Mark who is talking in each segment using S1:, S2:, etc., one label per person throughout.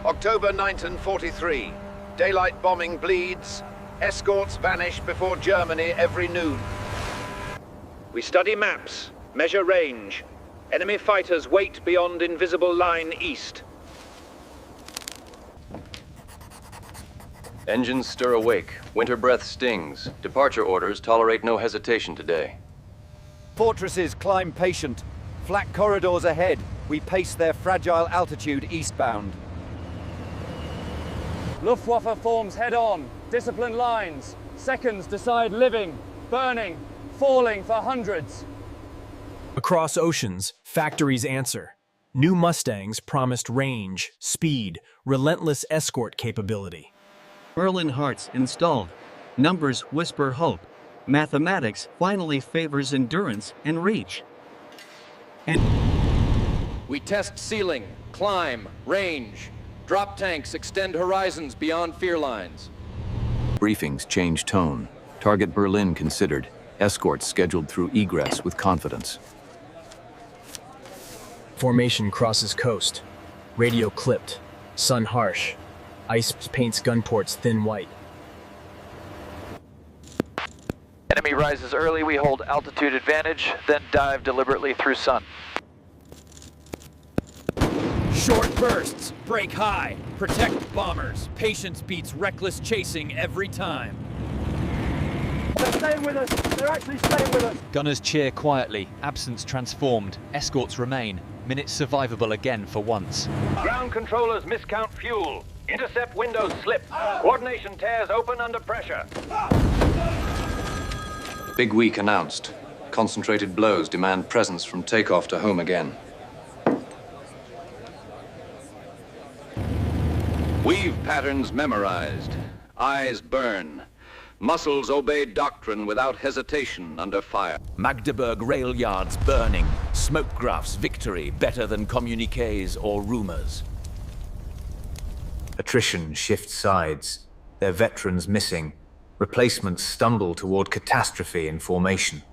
S1: October 1943. Daylight bombing bleeds. Escorts vanish before Germany every noon. We study maps, measure range. Enemy fighters wait beyond invisible line east.
S2: Engines stir awake. Winter breath stings. Departure orders tolerate no hesitation today.
S3: Fortresses climb patient. Flak corridors ahead. We pace their fragile altitude eastbound.
S4: Luftwaffe forms head-on. Disciplined lines. Seconds decide living, burning, falling for hundreds.
S5: Across oceans, factories answer. New Mustangs promised range, speed, relentless escort capability.
S6: Berlin hearts installed. Numbers whisper hope. Mathematics finally favors endurance and reach. And
S7: we test ceiling, climb, range. Drop tanks extend horizons beyond fear lines.
S2: Briefings change tone. Target Berlin considered. Escorts scheduled through egress with confidence.
S5: Formation crosses coast. Radio clipped. Sun harsh. Ice paints gunports thin white.
S8: Enemy rises early, we hold altitude advantage, then dive deliberately through sun.
S3: Short bursts, break high, protect bombers. Patience beats reckless chasing every time.
S4: They're staying with us. They're actually staying with us.
S9: Gunners cheer quietly. Absence transformed. Escorts remain. Minutes survivable again for once.
S1: Ground controllers miscount fuel. Intercept windows slip. Coordination tears open under pressure.
S2: Big week announced. Concentrated blows demand presence from takeoff to home again.
S1: Weave patterns memorized. Eyes burn. Muscles obey doctrine without hesitation under fire.
S10: Magdeburg rail yards burning. Smoke graphs victory better than communiques or rumors.
S11: Attrition shifts sides. Their veterans missing. Replacements stumble toward catastrophe in formation.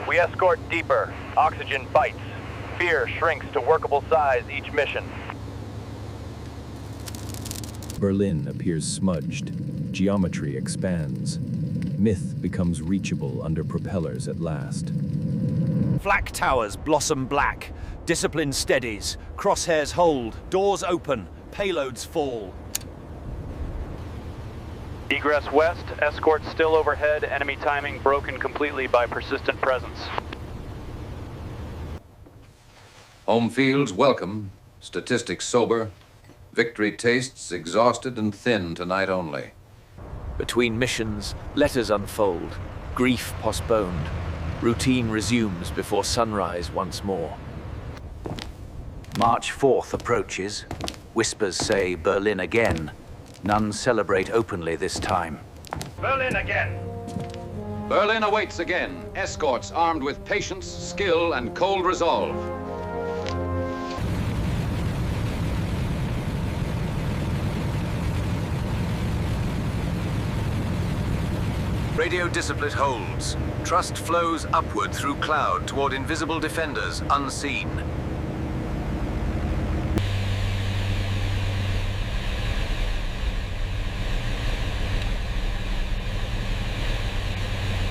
S8: We escort deeper. Oxygen bites. Fear shrinks to workable size each mission.
S2: Berlin appears smudged. Geometry expands. Myth becomes reachable under propellers at last.
S3: Flak towers blossom black. Discipline steadies. Crosshairs hold. Doors open. Payloads fall.
S8: Egress west, escorts still overhead, enemy timing broken completely by persistent presence.
S2: Home fields welcome. Statistics sober. Victory tastes exhausted and thin tonight only.
S10: Between missions, letters unfold. Grief postponed. Routine resumes before sunrise once more.
S11: March 4th approaches. Whispers say Berlin again. None celebrate openly this time.
S1: Berlin again.
S2: Berlin awaits again. Escorts armed with patience, skill, and cold resolve. Radio discipline holds. Trust flows upward through cloud toward invisible defenders unseen.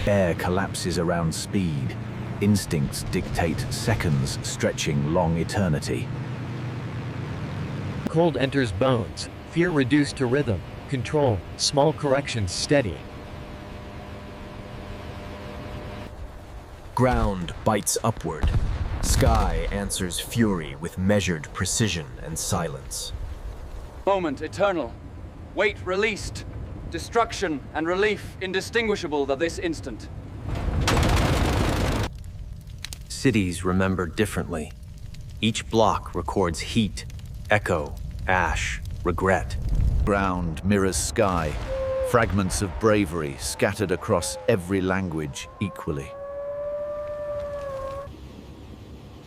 S2: Air collapses around speed. Instincts dictate seconds stretching long eternity.
S6: cold enters bones. Fear reduced to rhythm. Control. Small corrections steady.
S5: Ground bites upward. Sky answers fury with measured precision and silence.
S7: Moment eternal. Weight released. Destruction and relief indistinguishable of this instant.
S11: Cities remember differently. Each block records heat, echo, ash, regret.
S10: Ground mirrors sky. Fragments of bravery scattered across every language equally.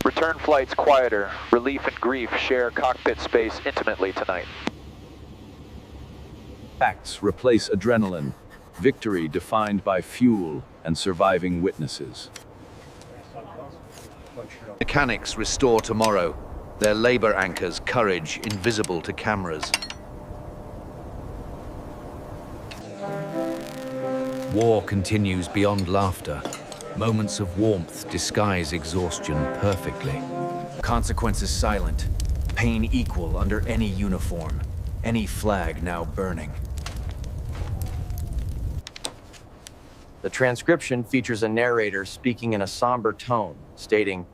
S8: Return flights quieter. Relief and grief share cockpit space intimately tonight.
S2: Facts replace adrenaline. Victory defined by fuel and surviving witnesses.
S10: Mechanics restore tomorrow.
S3: Their labor anchors courage invisible to cameras. War continues beyond laughter. Moments of warmth disguise exhaustion perfectly. Consequences silent. Pain equal under any uniform. Any flag now burning.
S7: The transcription features a narrator speaking in a somber tone, stating,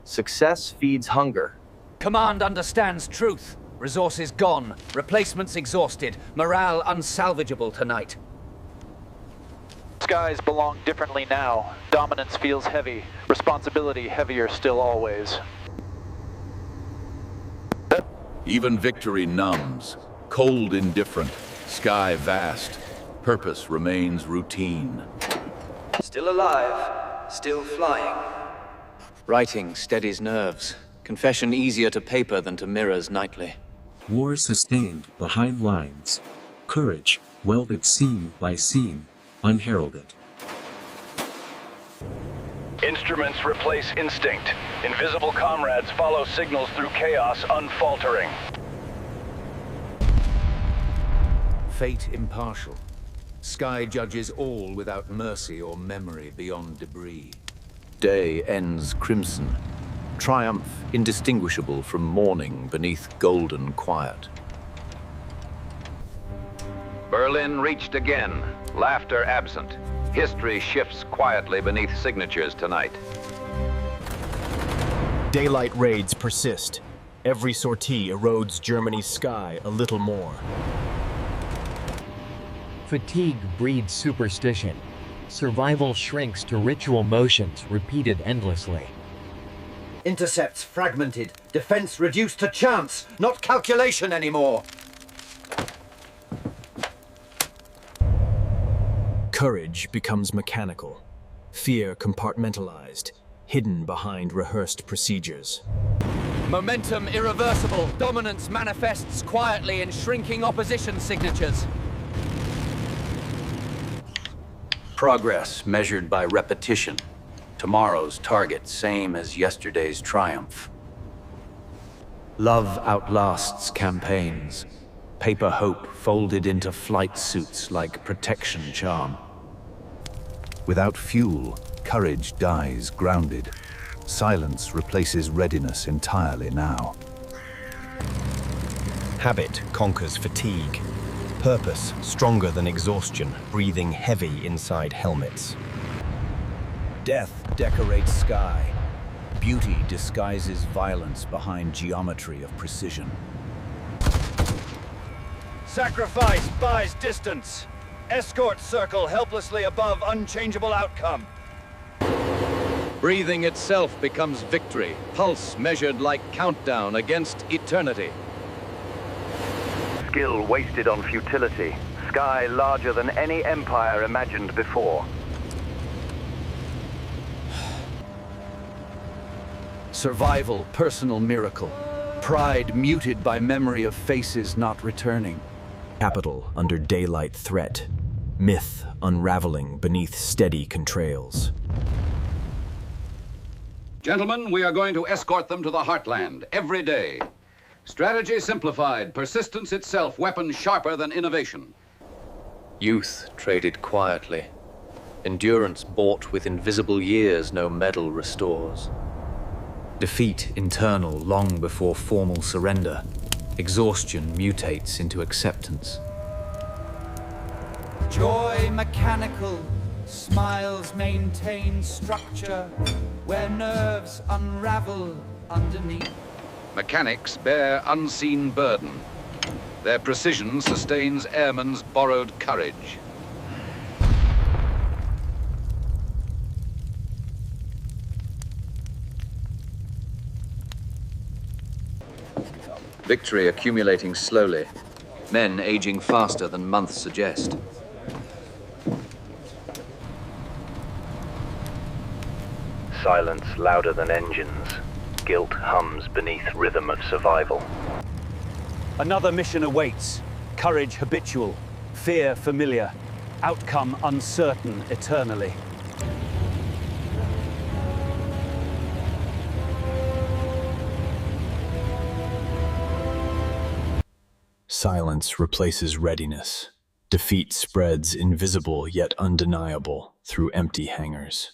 S7: "Success feeds hunger."
S3: Command understands truth. Resources gone. Replacements exhausted. Morale unsalvageable tonight.
S8: Skies belong differently now. Dominance feels heavy. Responsibility heavier still always.
S12: Even victory numbs. Cold indifferent. Sky vast. Purpose remains routine.
S10: Still alive. Still flying.
S3: Writing steadies nerves. Confession easier to paper than to mirrors nightly.
S13: War sustained behind lines. Courage welded scene by scene, unheralded.
S8: Instruments replace instinct. Invisible comrades follow signals through chaos unfaltering.
S3: Fate impartial. Sky judges all without mercy or memory beyond debris. Day ends crimson. Triumph indistinguishable from mourning beneath golden quiet.
S1: Berlin reached again. Laughter absent. History shifts quietly beneath signatures tonight.
S5: Daylight raids persist. Every sortie erodes Germany's sky a little more.
S6: Fatigue breeds superstition. Survival shrinks to ritual motions repeated endlessly.
S3: Intercepts fragmented. Defense reduced to chance, not calculation anymore.
S5: Courage becomes mechanical. Fear compartmentalized, hidden behind rehearsed procedures.
S3: Momentum irreversible. Dominance manifests quietly in shrinking opposition signatures. Progress measured by repetition. Tomorrow's target same as yesterday's triumph. Love outlasts campaigns. Paper hope folded into flight suits like protection charm.
S2: Without fuel, courage dies grounded. Silence replaces readiness entirely now.
S14: Habit conquers fatigue. Purpose stronger than exhaustion, breathing heavy inside helmets.
S3: Death decorates sky. Beauty disguises violence behind geometry of precision. Sacrifice buys distance. Escort circle helplessly above unchangeable outcome. Breathing itself becomes victory. Pulse measured like countdown against eternity.
S8: Skill wasted on futility. Sky larger than any empire imagined before.
S3: Survival, personal miracle. Pride muted by memory of faces not returning.
S5: Capital under daylight threat. Myth unraveling beneath steady contrails.
S15: Gentlemen, we are going to escort them to the heartland every day. Strategy simplified, persistence itself, weapon sharper than innovation.
S10: Youth traded quietly. Endurance bought with invisible years no medal restores.
S3: Defeat internal long before formal surrender. Exhaustion mutates into acceptance.
S16: Joy mechanical, smiles maintain structure, where nerves unravel underneath.
S15: Mechanics bear unseen burden. Their precision sustains airmen's borrowed courage.
S3: Victory accumulating slowly. Men aging faster than months suggest.
S8: Silence louder than engines. Guilt hums beneath rhythm of survival.
S3: Another mission awaits. Courage habitual. Fear familiar. Outcome uncertain eternally.
S2: Silence replaces readiness. Defeat spreads invisible yet undeniable through empty hangars.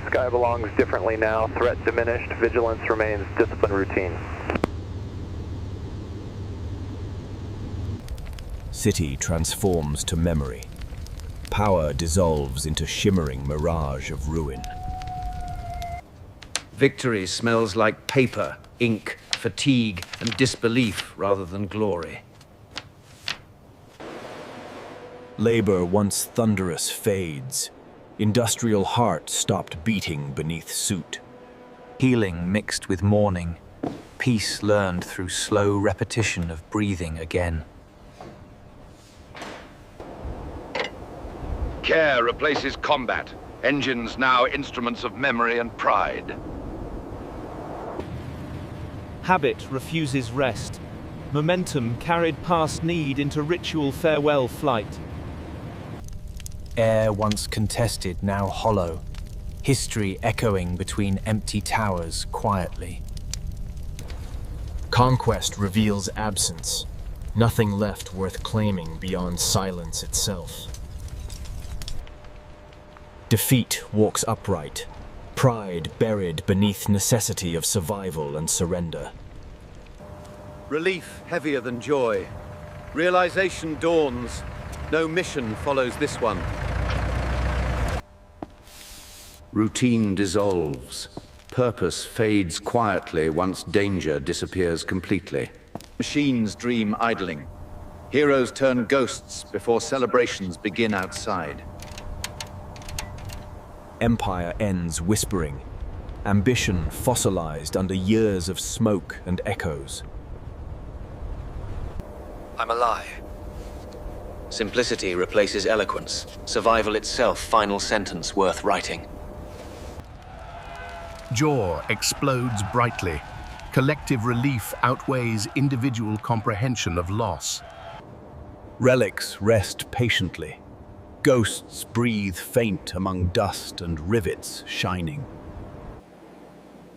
S8: Sky belongs differently now. Threat diminished. Vigilance remains discipline routine.
S2: City transforms to memory. Power dissolves into shimmering mirage of ruin.
S3: Victory smells like paper, ink, fatigue, and disbelief rather than glory.
S2: Labor once thunderous fades. Industrial heart stopped beating beneath suit.
S11: Healing mixed with mourning. Peace learned through slow repetition of breathing again.
S1: Care replaces combat. Engines now instruments of memory and pride.
S17: Habit refuses rest. Momentum carried past need into ritual farewell flight.
S11: Air once contested, now hollow. History echoing between empty towers quietly.
S5: Conquest reveals absence. Nothing left worth claiming beyond silence itself.
S2: Defeat walks upright. Pride buried beneath necessity of survival and surrender.
S3: Relief heavier than joy. Realization dawns. No mission follows this one. Routine dissolves. Purpose fades quietly once danger disappears completely. Machines dream idling. Heroes turn ghosts before celebrations begin outside.
S2: Empire ends whispering. Ambition fossilized under years of smoke and echoes.
S11: I'm alive. Simplicity replaces eloquence. Survival itself, final sentence worth writing.
S18: Jaw explodes brightly. Collective relief outweighs individual comprehension of loss.
S2: Relics rest patiently. Ghosts breathe faint among dust and rivets shining.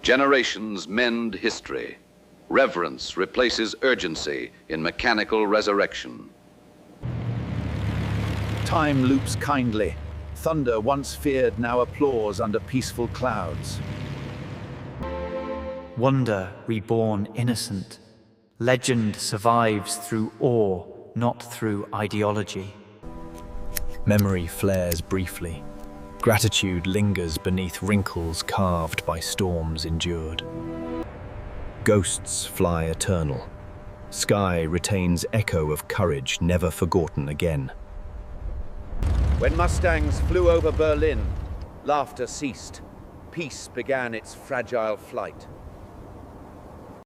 S15: Generations mend history. Reverence replaces urgency in mechanical resurrection.
S3: Time loops kindly. Thunder once feared now applauds under peaceful clouds.
S19: Wonder reborn innocent. Legend survives through awe, not through ideology.
S2: Memory flares briefly. Gratitude lingers beneath wrinkles carved by storms endured. Ghosts fly eternal. Sky retains echo of courage never forgotten again.
S3: When Mustangs flew over Berlin, laughter ceased. Peace began its fragile flight.